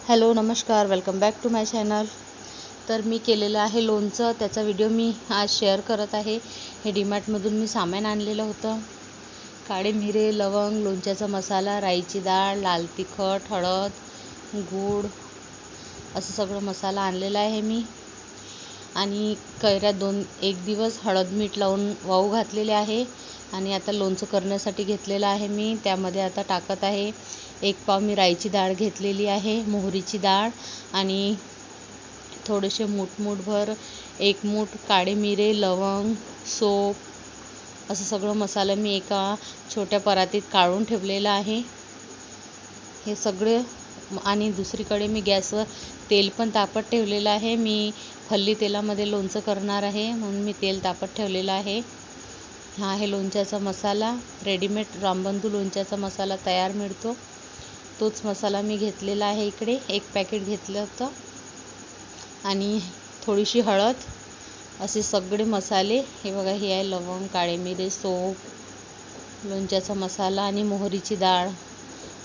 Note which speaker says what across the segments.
Speaker 1: Hello नमस्कार, welcome back to my channel. तर मी केलेलं आहे लोणचं, त्याचा व्हिडिओ मी आज शेअर करत आहे। हे डीमार्टमधून मी सामान आणलेलं होतं। काळे मिरे, लवंग, लोणच्याचा मसाला, राईची डाळ, लाल तिखट, हळद, गूळ असं सगळं मसाला आणलेला आहे मी। आणि कैऱ्या एक दिवस हळद मीठ लावून वाऊ घातलेले आहे। आणि आता लोणचं करण्यासाठी घेतलेलं आहे मी। त्यामध्ये आता टाकत आहे 1 पाव मी राईची डाळ घेतलेली आहे, मोहरीची डाळ आणि थोडेसे मूठभर 1 मूठ काळे मिरे, लवंग, सोप असं सगळं मसाला मी एका छोट्या परातीत काढून ठेवलेलं आहे हे सगळे। आणि दुसरीकडे मी गॅसवर तेल पण तापत ठेवलेलं आहे। मी फल्ली तेलामध्ये लोणचं करणार आहे म्हणून मी तेल तापत ठेवलेलं आहे। हा आहे लोणच्याचा मसाला। रेडीमेड रामबंधू लोणच्याचा मसाला तयार मिळतो, तोच मसाला मी घेतलेला आहे। इकडे 1 पॅकेट घेतलं होतं आणि थोडीशी हळद, असे सगळे मसाले। हे बघा, हे आहे लवंग, काळे मिरे, सोप, लोणच्याचा मसाला आणि मोहरीची डाळ।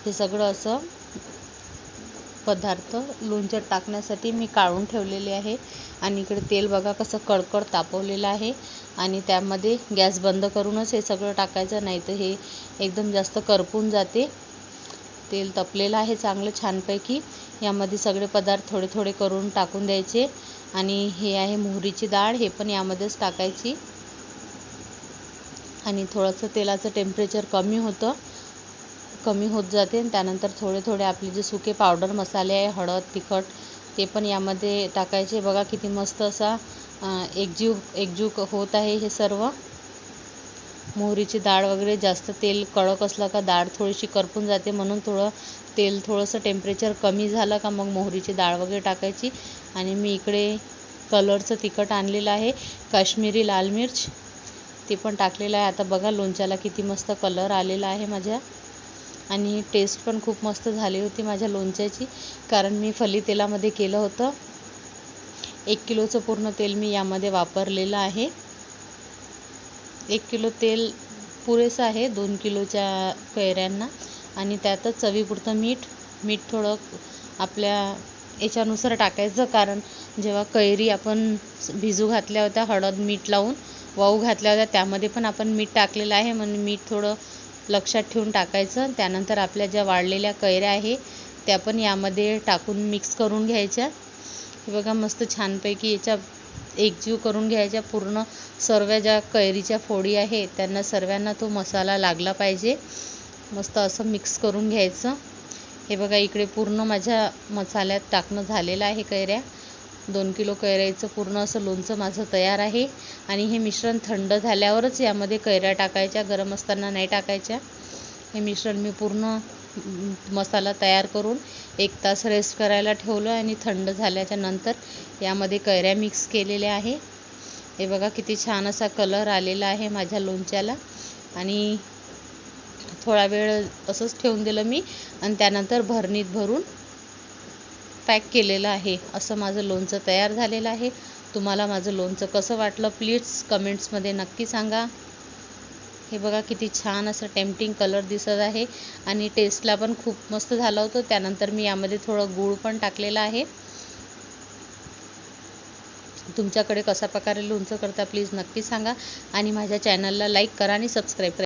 Speaker 1: हे सगळं असं पदार्थ लोणच्यात टाकण्यासाठी मी काढून ठेवलेले आहे। आणि इकडे तेल बघा कसं कडकड तापवलेलं आहे। आणि त्यामध्ये गॅस बंद करूनच हे सगळं टाकायचं, नाही तर हे एकदम जास्त करपून जाते। तेल तपलेलं आहे चांगलं छानपैकी। यामध्ये सगळे पदार्थ थोडे थोडे करून टाकून द्यायचे। आणि हे आहे मोहरीची डाळ, हे पण यामध्येच टाकायची। आणि थोडंसं तेलाचं टेम्परेचर कमी होत जाते। आणि त्यानंतर थोडे थोडे आपले जे सुके पावडर मसाले आहे, हळद, तिखट, ते पण यामध्ये टाकायचे। बघा किती मस्त असा एकजीव होत आहे हे सर्व। मोहरीची डाळ वगैरे जास्त तेल कडक असलं का डाळ थोडीशी करपून जाते, म्हणून थोडंसं टेम्परेचर कमी झालं का मग मोहरीची डाळ वगैरे टाकायची। आणि मी इकडे कलरचं तिखट आणलेलं आहे, काश्मीरी लाल मिर्च, ते पण टाकलेलं आहे। आता बघा लोणच्याला किती मस्त कलर आलेला आहे माझ्या। आणि टेस्ट पण खूप मस्त झाली होती माझ्या लोणच्याची, कारण मी फल्ली तेलामध्ये केलं होतं। 1 किलोचं पूर्ण तेल मी यामध्ये वापरलेलं आहे। 1 किलो तेल पुरेसं आहे 2 किलोच्या कैऱ्यांना। आणि त्यातच चवीपुरतं मीठ थोडं आपल्या याच्यानुसार टाकायचं, कारण जेव्हा कैरी आपण भिजू घातल्या होत्या हळद मीठ लावून वाऊ घातल्या होत्या, त्यामध्ये पण आपण मीठ टाकलेलं आहे, म्हणून मीठ थोडं लक्षात ठेवून टाकायचं। त्यानंतर आपल्या ज्या वाळलेल्या कैऱ्या आहे त्या पण यामध्ये टाकून मिक्स करून घ्यायच्या। हे बघा मस्त छानपैकी याच्या एकजीव करून घ्यायच्या। पूर्ण सर्व ज्या कैरीच्या फोडी आहे त्यांना सर्वांना तो मसाला लागला पाहिजे। मस्त असं मिक्स करून घ्यायचं। हे बघा इकडे पूर्ण माझ्या मसाल्यात टाकणं झालेलं आहे कैऱ्या। 2 किलो कैऱ्याचं पूर्ण असं लोणचं माझं तयार आहे। आणि हे मिश्रण थंड झाल्यावरच यामध्ये कैऱ्या टाकायच्या, गरम असताना नाही टाकायच्या। हे मिश्रण मी पूर्ण मसाला तयार करून 1 तास रेस्ट करायला ठेवलं आणि थंड झाल्याच्या नंतर यामध्ये कैऱ्या मिक्स केलेल्या आहे। हे बघा किती छान असा कलर आलेला आहे माझ्या लोणच्याला। आणि थोडा वेळ असंच ठेवून दिलं मी आणि त्यानंतर भरणीत भरून पॅक केलेलं आहे। असं माझं लोणचं तयार झालेलं आहे। तुम्हाला माझं लोणचं कसं वाटलं प्लीज कमेंट्समध्ये नक्की सांगा। हे बघा किती छान असं टेम्पटिंग कलर दिसत आहे आणि टेस्टला पण खूप मस्त झालं होतं। त्यानंतर मी यामध्ये थोडं गूळ पण टाकलेलं आहे। तुमच्याकडे कशा प्रकारे लोणचं करता प्लीज नक्की सांगा। आणि माझ्या चॅनलला लाईक करा आणि सबस्क्राईब करा।